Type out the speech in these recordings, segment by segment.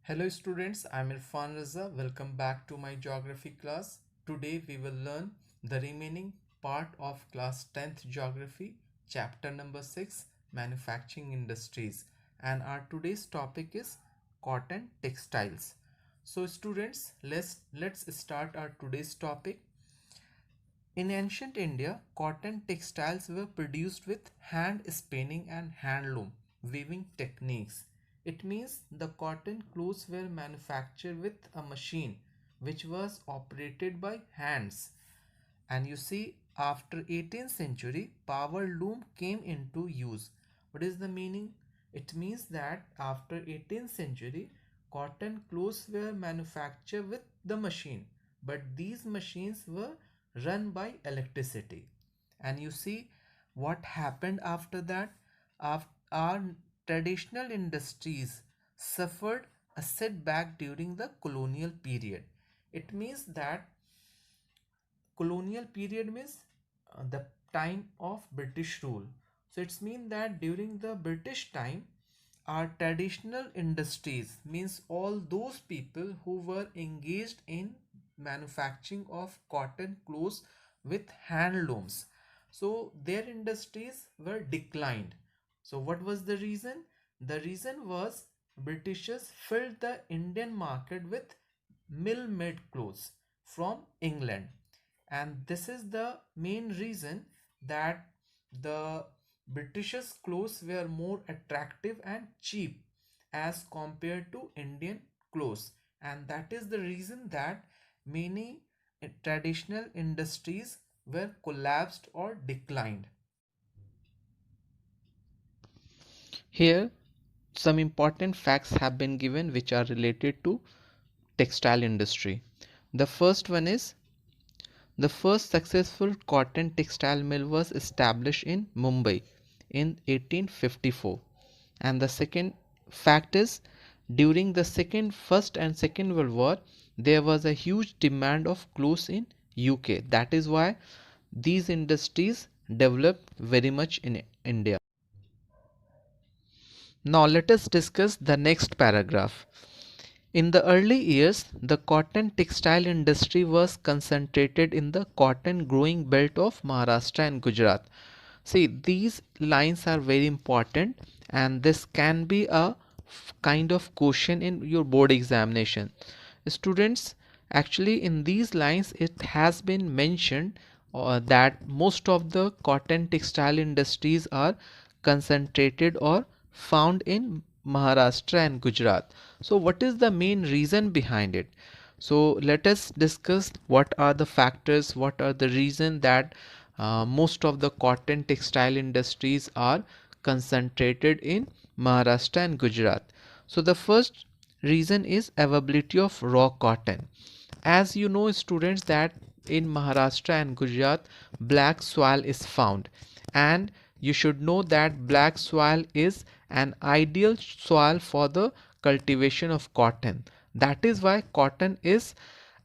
Hello students, I'm Irfan Raza. Welcome back to my geography class. Today we will learn the remaining part of class 10th geography, chapter number 6, manufacturing industries, and our today's topic is cotton textiles. So students, let's start our today's topic. In ancient India, cotton textiles were produced with hand spinning and handloom weaving techniques. It means the cotton clothes were manufactured with a machine which was operated by hands. And you see, after 18th century, power loom came into use. What is the meaning? It means that after 18th century, cotton clothes were manufactured with the machine, but these machines were run by electricity. And you see what happened after that? Our traditional industries suffered a setback during the colonial period. It means that colonial period means the time of British rule. So it's mean that during the British time, our traditional industries means all those people who were engaged in manufacturing of cotton clothes with handlooms. So their industries were declined. So what was the reason? The reason was Britishers filled the Indian market with mill-made clothes from England, and this is the main reason that the Britishers clothes were more attractive and cheap as compared to Indian clothes, and that is the reason that many traditional industries were collapsed or declined. Here some important facts have been given which are related to textile industry. The first one is the first successful cotton textile mill was established in Mumbai in 1854. And the second fact is, during the First and Second World War, there was a huge demand of clothes in UK. That is why these industries developed very much in India. Now let us discuss the next paragraph. In the early years, the cotton textile industry was concentrated in the cotton growing belt of Maharashtra and Gujarat. See, these lines are very important, and this can be a kind of question in your board examination. Students, actually in these lines it has been mentioned that most of the cotton textile industries are concentrated or found in Maharashtra and Gujarat. So what is the main reason behind it? So let us discuss what are the factors, what are the reason that most of the cotton textile industries are concentrated in Maharashtra and Gujarat. So the first reason is availability of raw cotton. As you know students that in Maharashtra and Gujarat black soil is found, and you should know that black soil is an ideal soil for the cultivation of cotton. That is why cotton is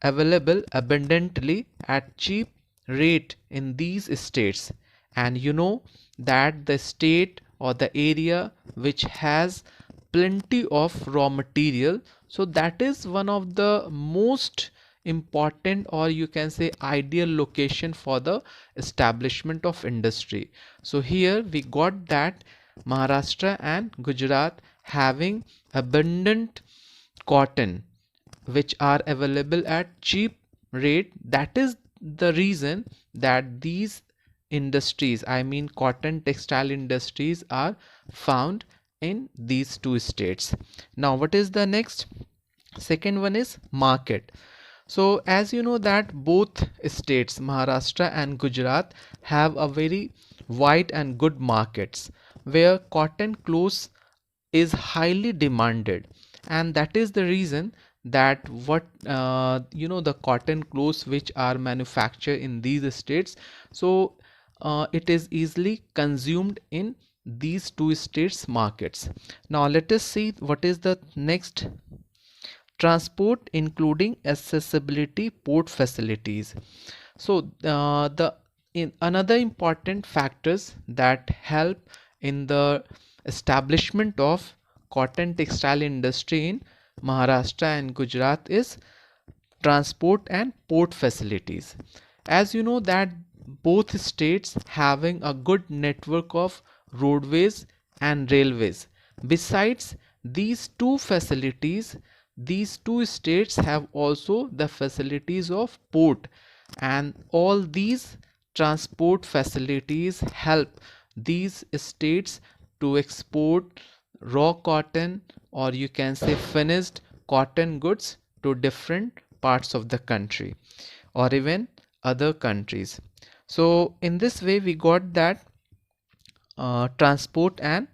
available abundantly at cheap rate in these states. And you know that the state or the area which has plenty of raw material, so that is one of the most important, or you can say ideal location for the establishment of industry. So here we got that Maharashtra and Gujarat having abundant cotton which are available at cheap rate. That is the reason that these industries, I mean cotton textile industries, are found in these two states. Now what is the next? Second one is market. So as you know that both states Maharashtra and Gujarat have a very wide and good markets where cotton clothes is highly demanded, and that is the reason that what the cotton clothes which are manufactured in these states, so it is easily consumed in these two states markets. Now let us see what is the next. Transport including accessibility port facilities. So the in another important factors that help in the establishment of cotton textile industry in Maharashtra and Gujarat is transport and port facilities. As you know that both states having a good network of roadways and railways. Besides these two facilities, these two states have also the facilities of port, and all these transport facilities help these states to export raw cotton, or you can say finished cotton goods, to different parts of the country or even other countries. So in this way we got that transport and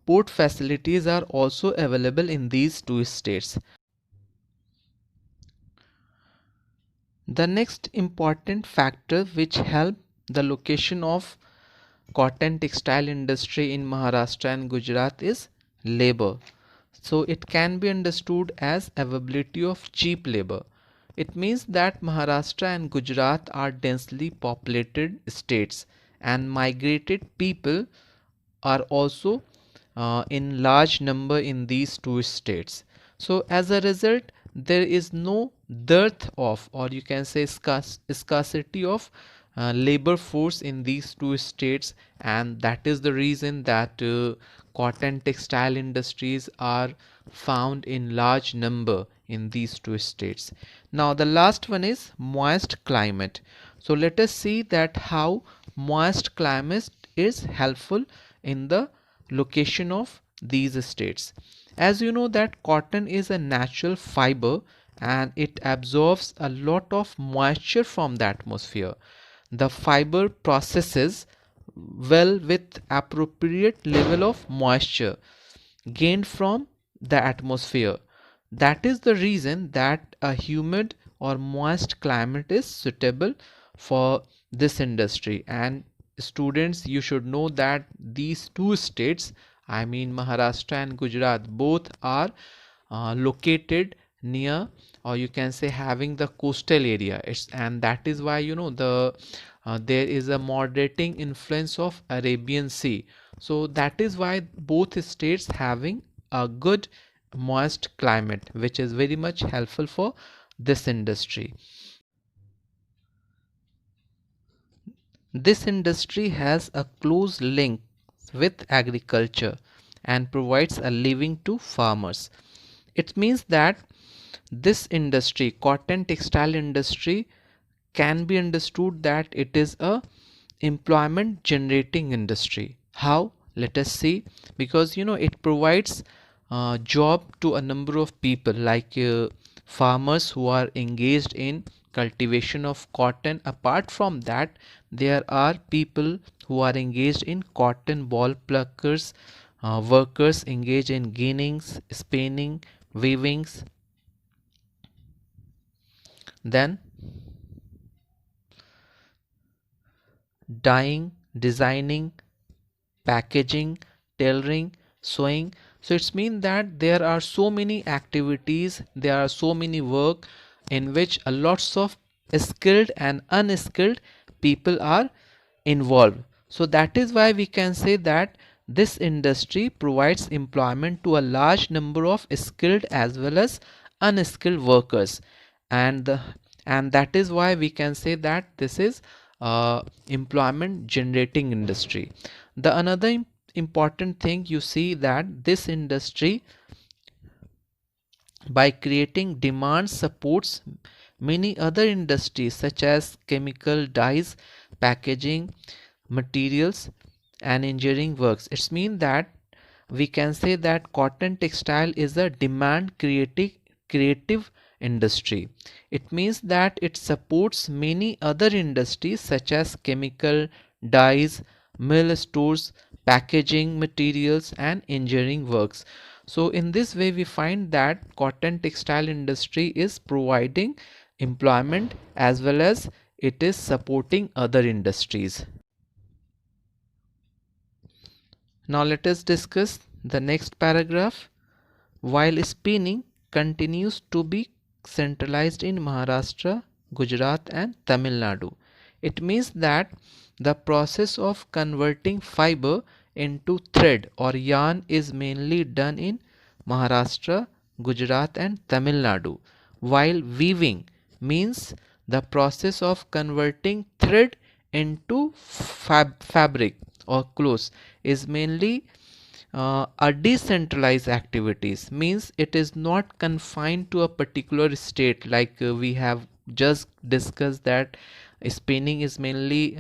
port facilities are also available in these two states. The next important factor which help the location of cotton textile industry in Maharashtra and Gujarat is labor. So it can be understood as availability of cheap labor. It means that Maharashtra and Gujarat are densely populated states, and migrated people are also in large number in these two states. So as a result, there is no dearth of, or you can say scarcity of labor force in these two states, and that is the reason that cotton textile industries are found in large number in these two states. Now the last one is moist climate. So let us see that how moist climate is helpful in the location of these states. As you know that cotton is a natural fiber and it absorbs a lot of moisture from the atmosphere. The fiber processes well with appropriate level of moisture gained from the atmosphere. That is the reason that a humid or moist climate is suitable for this industry. And students, you should know that these two states, I mean Maharashtra and Gujarat, both are located near, or you can say having the coastal area. And that is why there is a moderating influence of Arabian Sea. So that is why both states having a good moist climate, which is very much helpful for this industry. This industry has a close link with agriculture and provides a living to farmers. It means that this industry, cotton textile industry, can be understood that it is a employment generating industry. How? Let us see. Because it provides job to a number of people, like farmers who are engaged in cultivation of cotton. Apart from that, there are people who are engaged in cotton ball pluckers, workers engaged in ginnings, spinning, weavings, then dyeing, designing, packaging, tailoring, sewing. So it's mean that there are so many activities, there are so many work in which a lots of skilled and unskilled people are involved. So that is why we can say that this industry provides employment to a large number of skilled as well as unskilled workers, and and that is why we can say that this is employment generating industry. The another important thing you see that this industry, by creating demand, supports many other industries such as chemical, dyes, packaging materials, and engineering works. It's mean that we can say that cotton textile is a demand creative industry. It means that it supports many other industries such as chemical, dyes, mill stores, packaging materials, and engineering works. So in this way we find that cotton textile industry is providing employment as well as it is supporting other industries. Now let us discuss the next paragraph. While spinning continues to be centralized in Maharashtra, Gujarat, and Tamil Nadu, it means that the process of converting fiber into thread or yarn is mainly done in Maharashtra, Gujarat and Tamil Nadu, while weaving means the process of converting thread into fabric or clothes is mainly a decentralized activities, means it is not confined to a particular state, like we have just discussed that spinning is mainly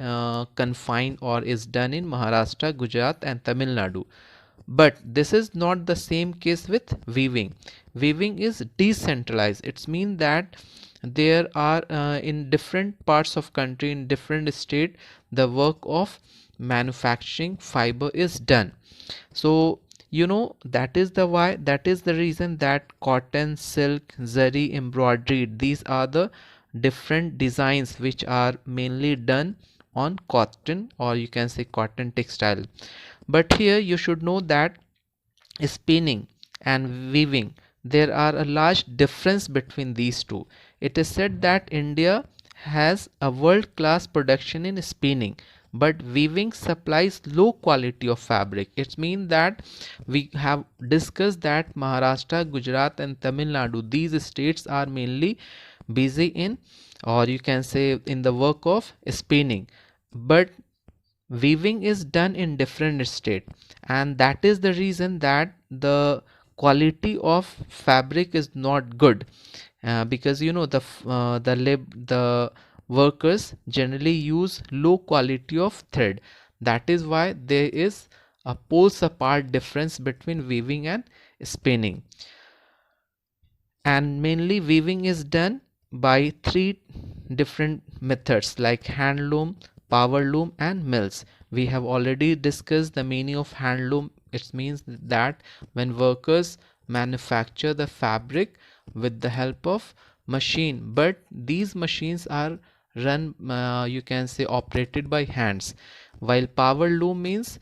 confined or is done in Maharashtra, Gujarat and Tamil Nadu. But this is not the same case with weaving. Weaving is decentralized. It's mean that there are in different parts of country, in different state, the work of manufacturing fiber is done. So that is the reason that cotton, silk, zari, embroidery, these are the different designs which are mainly done on cotton, or you can say cotton textile. But here you should know that spinning and weaving, there are a large difference between these two. It is said that India has a world class production in spinning, but weaving supplies low quality of fabric. It means that we have discussed that Maharashtra, Gujarat and Tamil Nadu, these states are mainly busy in, or you can say in the work of spinning, but weaving is done in different state, and that is the reason that the quality of fabric is not good, because the workers generally use low quality of thread. That is why there is a poles apart difference between weaving and spinning. And mainly weaving is done by three different methods, like handloom, power loom and mills. We have already discussed the meaning of handloom. It means that when workers manufacture the fabric with the help of machine, but these machines are run, you can say, operated by hands. While power loom means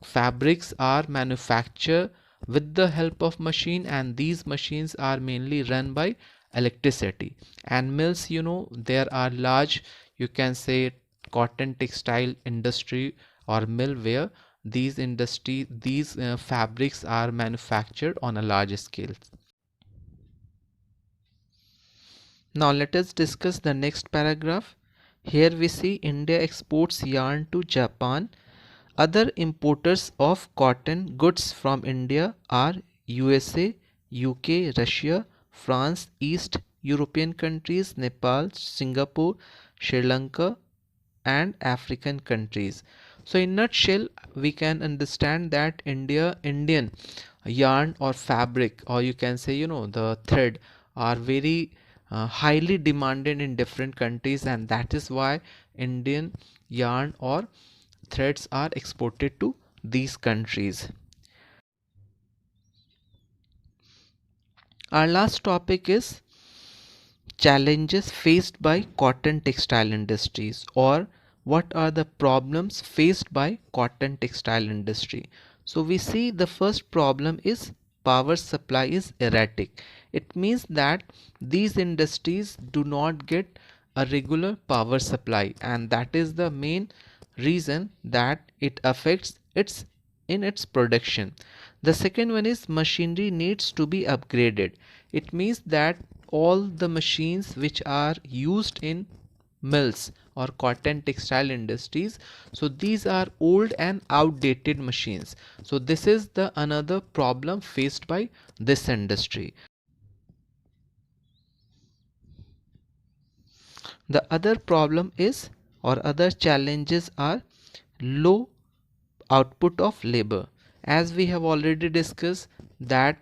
fabrics are manufactured with the help of machine, and these machines are mainly run by electricity. And mills, there are large, you can say, cotton textile industry or mill, where these fabrics are manufactured on a large scale. Now let us discuss the next paragraph. Here we see India exports yarn to Japan. Other importers of cotton goods from India are USA, UK, Russia, France, East European countries, Nepal, Singapore, Sri Lanka and African countries. So in nutshell, we can understand that Indian yarn or fabric, or you can say the thread, are very highly demanded in different countries, and that is why Indian yarn or threads are exported to these countries. Our last topic is challenges faced by cotton textile industries, or what are the problems faced by cotton textile industry. So we see the first problem is power supply is erratic. It means that these industries do not get a regular power supply, and that is the main reason that it affects its production. The second one is machinery needs to be upgraded. It means that all the machines which are used in mills or cotton textile industries, so these are old and outdated machines. So this is the another problem faced by this industry. The other problem is, or other challenges are, low output of labor. As we have already discussed that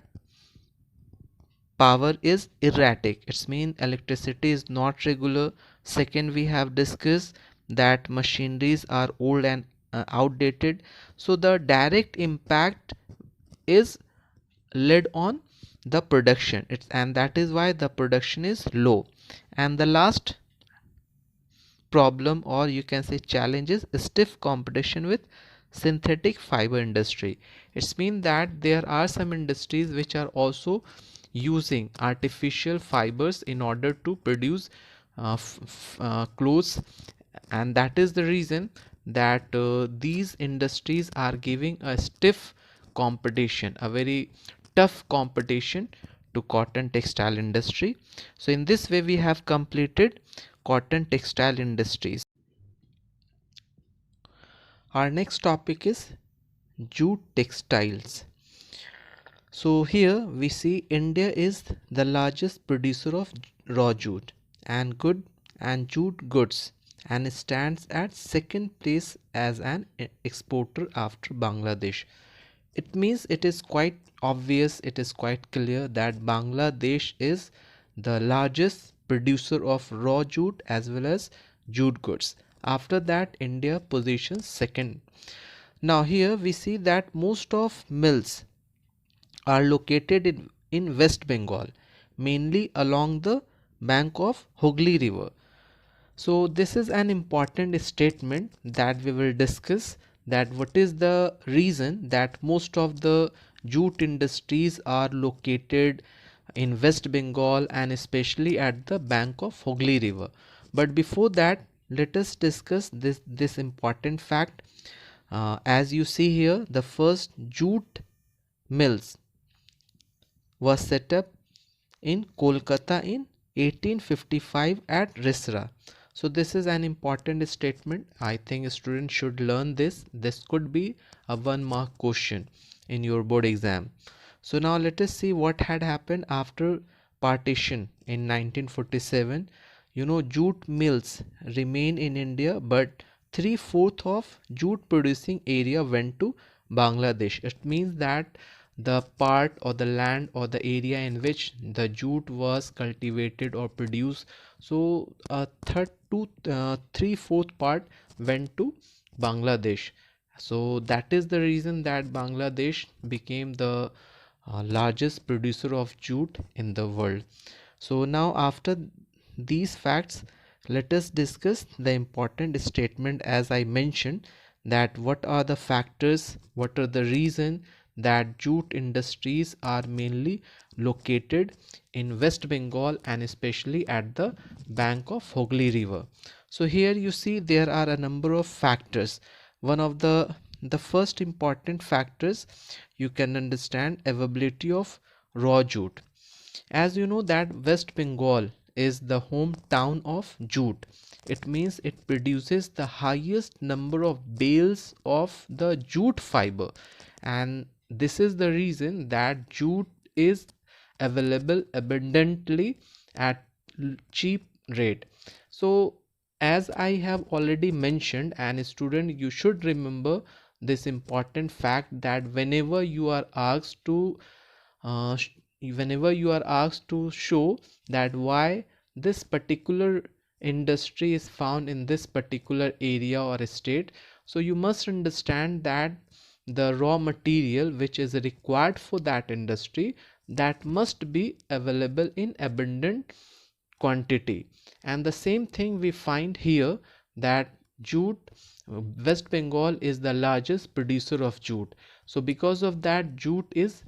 power is erratic, it's mean electricity is not regular. Second, we have discussed that machineries are old and outdated, so the direct impact is led on the production, and that is why the production is low. And the last problem, or you can say challenge, is stiff competition with synthetic fiber industry. It's mean that there are some industries which are also using artificial fibers in order to produce clothes, and that is the reason that these industries are giving a stiff competition, a very tough competition to cotton textile industry. So in this way we have completed cotton textile industries. Our next topic is jute textiles. So here we see India is the largest producer of raw jute and jute goods, and stands at second place as an exporter after Bangladesh. It means it is quite obvious, it is quite clear that Bangladesh is the largest producer of raw jute as well as jute goods. After that, India positions second. Now here we see that most of mills are located in West Bengal, mainly along the bank of Hooghly River. So this is an important statement that we will discuss, that what is the reason that most of the jute industries are located in West Bengal and especially at the bank of Hooghly River. But before that, let us discuss this important fact. As you see here, the first jute mills was set up in Kolkata in 1855 at Risra. So this is an important statement. I think students should learn this. This could be a 1 mark question in your board exam. So now let us see what had happened after partition in 1947. Jute mills remain in India, but 3/4 of jute producing area went to Bangladesh. It means that the part or the land or the area in which the jute was cultivated or produced, so a third to 3/4 part went to Bangladesh. So that is the reason that Bangladesh became the largest producer of jute in the world. So now after these facts, let us discuss the important statement as I mentioned, that what are the factors, what are the reason that jute industries are mainly located in West Bengal and especially at the bank of Hooghly River. So here you see there are a number of factors. One of the first important factors, you can understand availability of raw jute. As you know that West Bengal is the hometown of jute. It means it produces the highest number of bales of the jute fiber, and this is the reason that jute is available abundantly at cheap rate. So as I have already mentioned, and student, you should remember this important fact, that uh, whenever you are asked to show that why this particular industry is found in this particular area or state, so you must understand that the raw material which is required for that industry, that must be available in abundant quantity. And the same thing we find here, that jute, West Bengal is the largest producer of jute. So because of that, jute is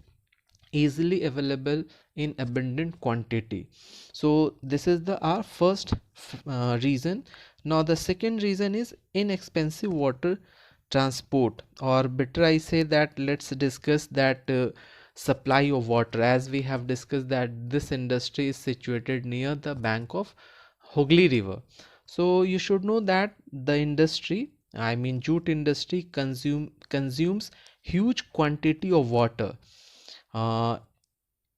easily available in abundant quantity. So this is the our first reason. Now the second reason is inexpensive water transport, or better I say that let's discuss that supply of water. As we have discussed that this industry is situated near the bank of Hooghly River. So you should know that the industry, I mean jute industry, consumes huge quantity of water, uh,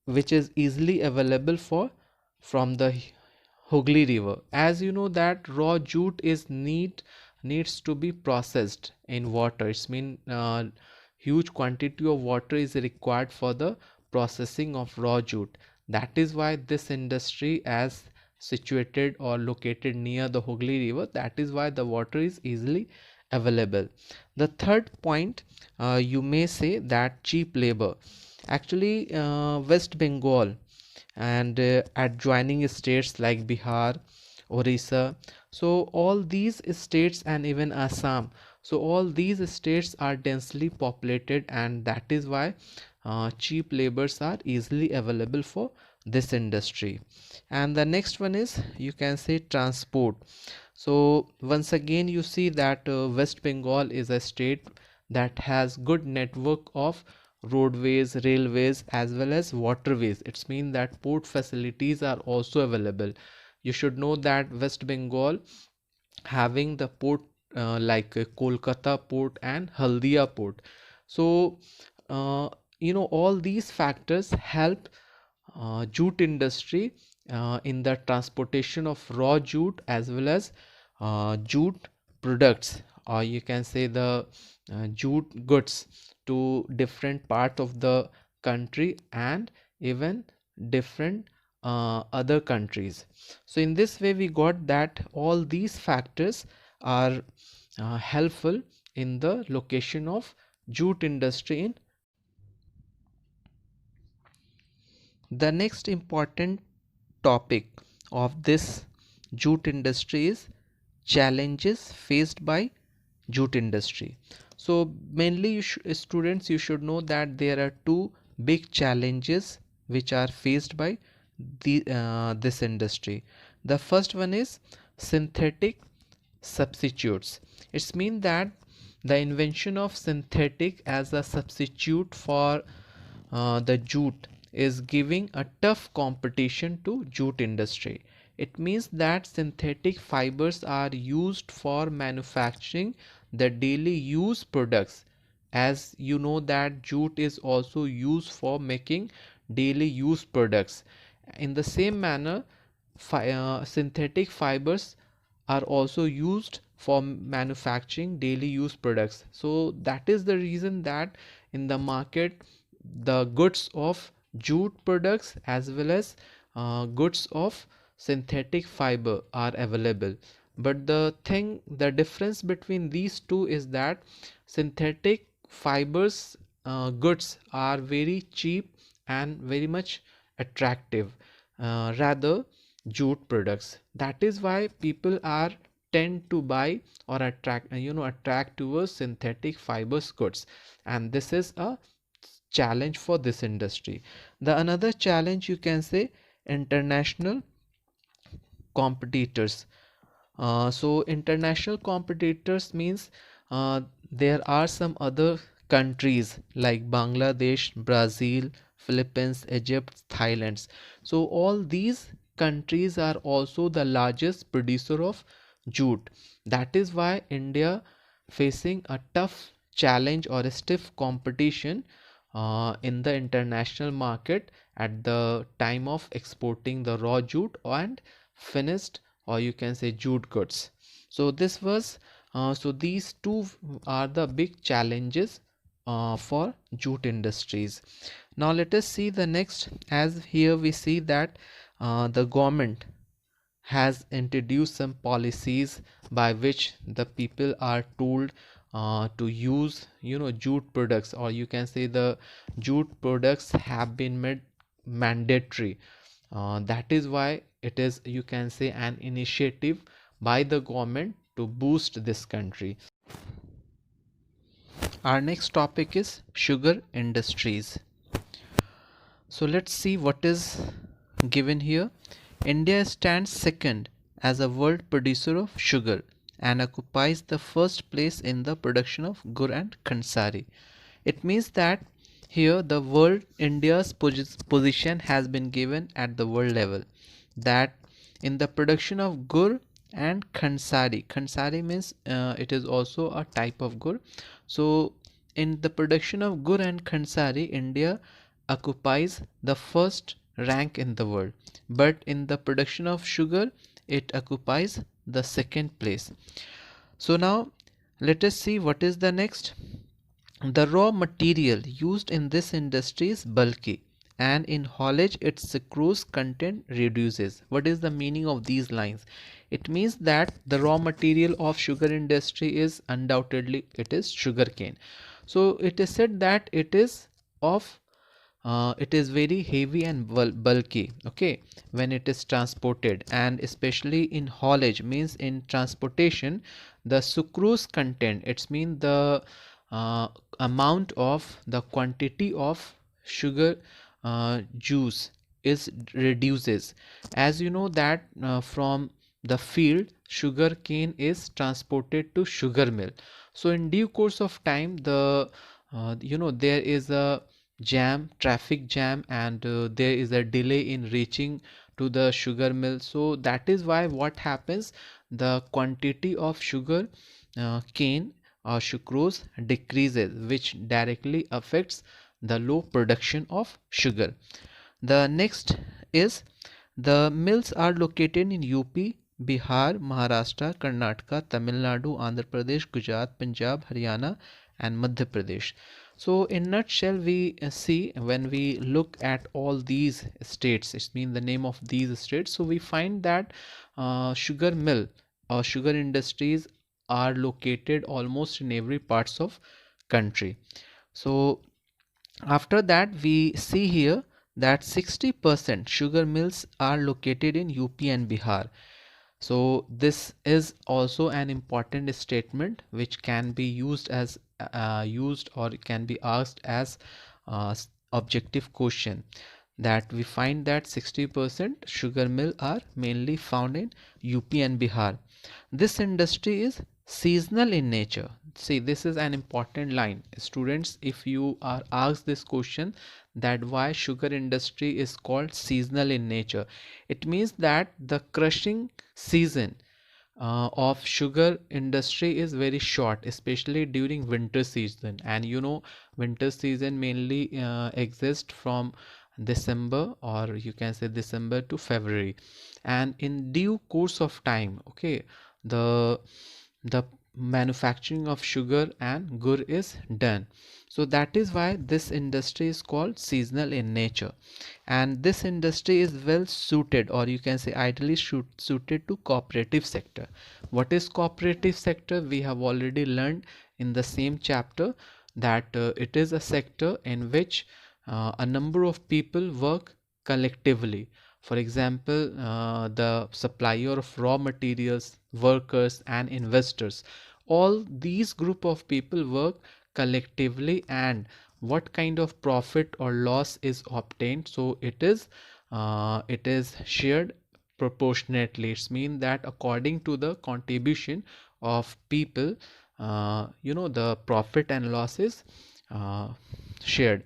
which is easily available from the Hooghly River. As you know that raw jute needs to be processed in water. It's mean huge quantity of water is required for the processing of raw jute. That is why this industry, as situated or located near the Hooghly River, that is why the water is easily available. The third point, you may say that cheap labor. Actually, West Bengal and adjoining states like Bihar, Orissa, so all these states and even Assam, so all these states are densely populated, and that is why cheap labors are easily available for this industry. And the next one is, you can say, transport. So once again you see that West Bengal is a state that has good network of roadways, railways, as well as waterways. It's mean that port facilities are also available. You should know that West Bengal having the port like Kolkata port and Haldia port. So uh, all these factors help jute industry in the transportation of raw jute as well as jute products, or you can say the jute goods, to different part of the country and even different other countries. So in this way we got that all these factors are helpful in the location of jute industry in. The next important topic of this jute industry is challenges faced by jute industry. So mainly students, you should know that there are two big challenges which are faced by this industry. The first one is synthetic substitutes. It's mean that the invention of synthetic as a substitute for the jute is giving a tough competition to jute industry. It means that synthetic fibers are used for manufacturing the daily use products. As you know that jute is also used for making daily use products. In the same manner, synthetic fibers are also used for manufacturing daily use products. So that is the reason that in the market the goods of jute products as well as goods of synthetic fiber are available. But the difference between these two is that synthetic fibers goods are very cheap and very much attractive, rather jute products. That is why people are tend to buy or attract towards synthetic fibers goods, and this is a challenge for this industry. The another challenge, you can say, international competitors. So international competitors means there are some other countries like Bangladesh, Brazil, Philippines, Egypt, Thailand. So all these countries are also the largest producer of jute. That is why India facing a tough challenge or a stiff competition in the international market at the time of exporting the raw jute and finished, or you can say, jute goods. So this was so these two are the big challenges for jute industries. Now let us see the next. As here we see that the government has introduced some policies by which the people are told to use jute products, or you can say the jute products have been made mandatory. That is why it is, you can say, an initiative by the government to boost this country. Our next topic is sugar industries. So let's see what is given here. India stands second as a world producer of sugar and occupies the first place in the production of gur and khansari. It means that here the world India's position has been given at the world level, that in the production of gur and khansari. Khansari means it is also a type of gur. So in the production of gur and khansari, India occupies the first rank in the world, but in the production of sugar it occupies the second place. So now let us see what is the next. The raw material used in this industry is bulky, and in haulage its sucrose content reduces. What is the meaning of these lines? It means that the raw material of sugar industry is undoubtedly it is sugarcane. So it is said that it is very heavy and bulky, okay, when it is transported, and especially in haulage means in transportation, the sucrose content, it's mean the amount of the quantity of sugar juice is reduces. As you know that from the field sugar cane is transported to sugar mill. So in due course of time, there is a traffic jam, and there is a delay in reaching to the sugar mill. So that is why what happens, the quantity of sugar cane or sucrose decreases, which directly affects the low production of sugar. The next is the mills are located in UP, Bihar, Maharashtra, Karnataka, Tamil Nadu, Andhra Pradesh, Gujarat, Punjab, Haryana, and Madhya Pradesh. So, in nutshell, we see when we look at all these states, it means the name of these states. So, we find that sugar mill or sugar industries are located almost in every parts of country. So, after that, we see here that 60% sugar mills are located in UP and Bihar. So this is also an important statement which can be used as used or can be asked as objective question, that we find that 60% sugar mill are mainly found in UP and Bihar. This industry is seasonal in nature. See, this is an important line. Students, if you are asked this question, that why sugar industry is called seasonal in nature, it means that the crushing season of sugar industry is very short, especially during winter season. And you know, winter season mainly exists from December, or you can say December to February, and in due course of time, okay, the the manufacturing of sugar and gur is done. So that is why this industry is called seasonal in nature, and this industry is well suited, or you can say ideally suited to cooperative sector. What is cooperative sector? We have already learned in the same chapter that it is a sector in which a number of people work collectively. For example, the supplier of raw materials, workers, and investors, all these group of people work collectively, and what kind of profit or loss is obtained, so it is shared proportionately. It's mean that according to the contribution of people, the profit and loss is shared.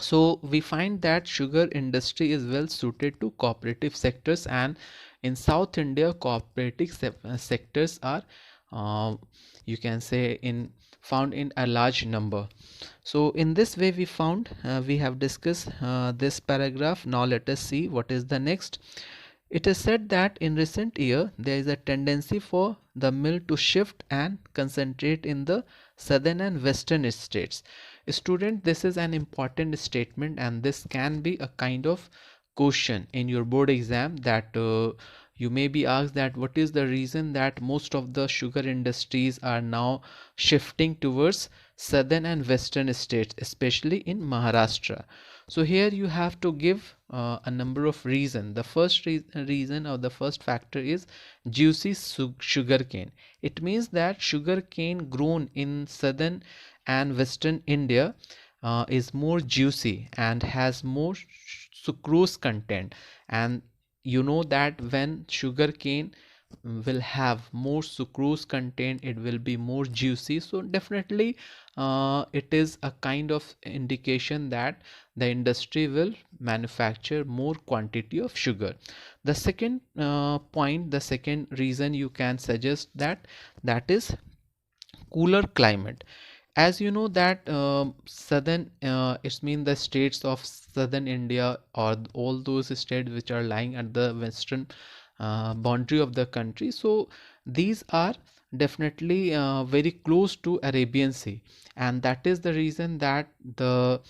So we find that sugar industry is well suited to cooperative sectors, and in South India cooperative sectors are uh, you can say in found in a large number. So in this way we have discussed this paragraph. Now let us see what is the next. It is said that in recent year there is a tendency for the mill to shift and concentrate in the southern and western states. Student, this is an important statement, and this can be a kind of question in your board exam, that you may be asked that what is the reason that most of the sugar industries are now shifting towards southern and western states, especially in Maharashtra. So here you have to give a number of reasons. The first reason or the first factor is juicy sugar cane. It means that sugar cane grown in southern and western India is more juicy and has more sucrose content. And you know that when sugar cane will have more sucrose content, it will be more juicy. So definitely it is a kind of indication that the industry will manufacture more quantity of sugar. The second point, the second reason you can suggest that is cooler climate. As you know that southern it's mean the states of southern India, or all those states which are lying at the western boundary of the country, so these are definitely very close to Arabian Sea, and that is the reason that the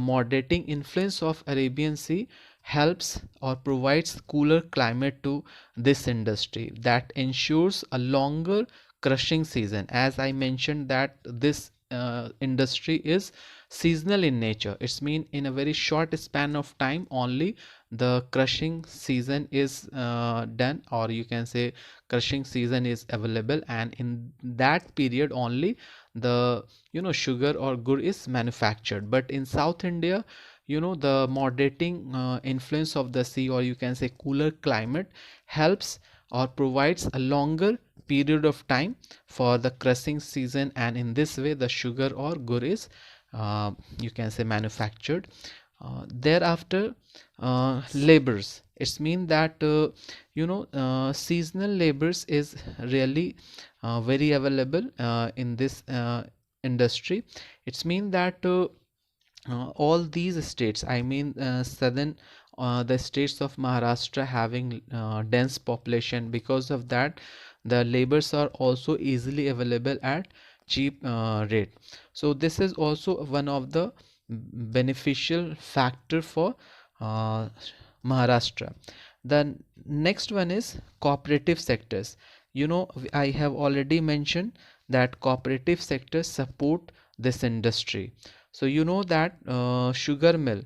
moderating influence of Arabian Sea helps or provides cooler climate to this industry, that ensures a longer crushing season. As I mentioned that this industry is seasonal in nature. It's mean in a very short span of time only the crushing season is done, or you can say crushing season is available, and in that period only the sugar or gur is manufactured. But in South India, the moderating influence of the sea, or you can say cooler climate, helps or provides a longer period of time for the crushing season, and in this way the sugar or gur is you can say manufactured. Thereafter, labors. It's mean that seasonal labors is really very available in this industry. It's mean that all these states, I mean southern, the states of Maharashtra having dense population. Because of that, the labors are also easily available at cheap rate. So this is also one of the beneficial factor for uh, Maharashtra. The next one is cooperative sectors. I have already mentioned that cooperative sectors support this industry. So that sugar mill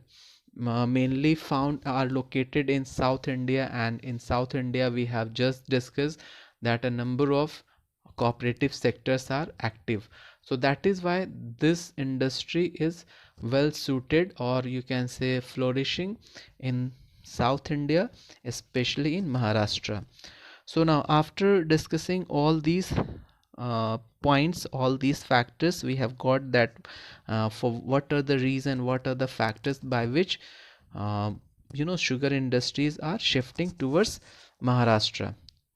mainly found are located in South India, and in South India we have just discussed that a number of cooperative sectors are active. So that is why this industry is well suited, or you can say flourishing, in South India, especially in Maharashtra. So now, after discussing all these points, all these factors, we have got that for what are the reason, what are the factors by which uh, sugar industries are shifting towards Maharashtra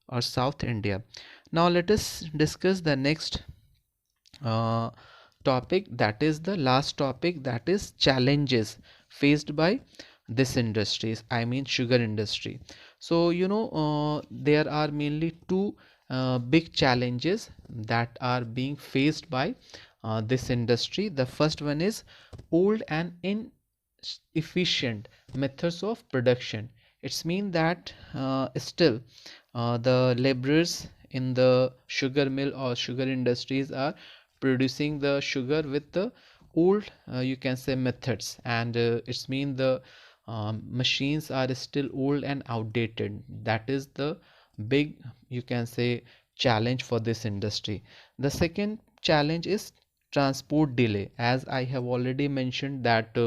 or South India. Now let us discuss the next uh, topic, that is the last topic, that is challenges faced by this industries, I mean sugar industry. So there are mainly two big challenges that are being faced by this industry. The first one is old and inefficient methods of production. It's mean that still the laborers in the sugar mill or sugar industries are producing the sugar with the old you can say methods, and it's mean the machines are still old and outdated. That is the big, you can say, challenge for this industry. The second challenge is transport delay. As I have already mentioned that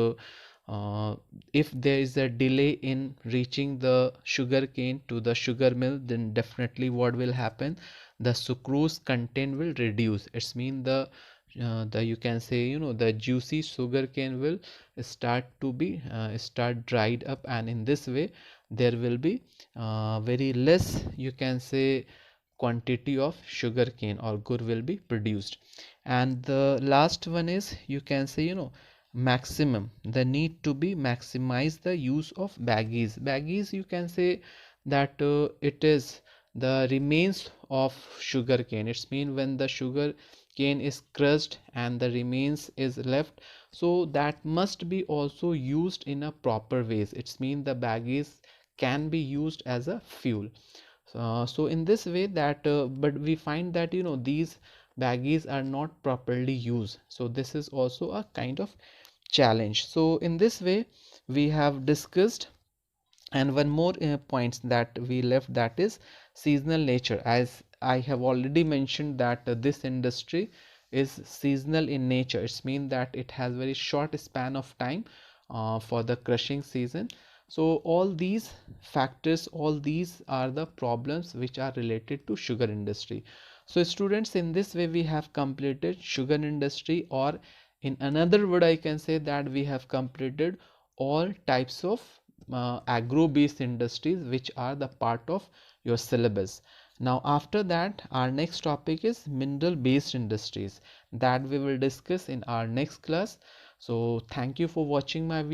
if there is a delay in reaching the sugar cane to the sugar mill, then definitely what will happen, the sucrose content will reduce. It's mean the you can say the juicy sugar cane will start to be start dried up, and in this way there will be very less, you can say, quantity of sugar cane or gur will be produced. And the last one is, you can say, maximum, the need to be maximize the use of baggies, you can say that it is the remains of sugar cane. It's mean when the sugar cane is crushed and the remains is left, so that must be also used in a proper ways. It's mean the baggies can be used as a fuel. So in this way that but we find that these baggies are not properly used, so this is also a kind of challenge. So in this way we have discussed, and one more points that we left, that is seasonal nature. As I have already mentioned that this industry is seasonal in nature. It's mean that it has very short span of time for the crushing season. So all these factors, all these are the problems which are related to sugar industry. So students, in this way we have completed sugar industry, or in another word I can say that we have completed all types of agro based industries which are the part of your syllabus. Now after that, our next topic is mineral based industries, that we will discuss in our next class. So thank you for watching my video.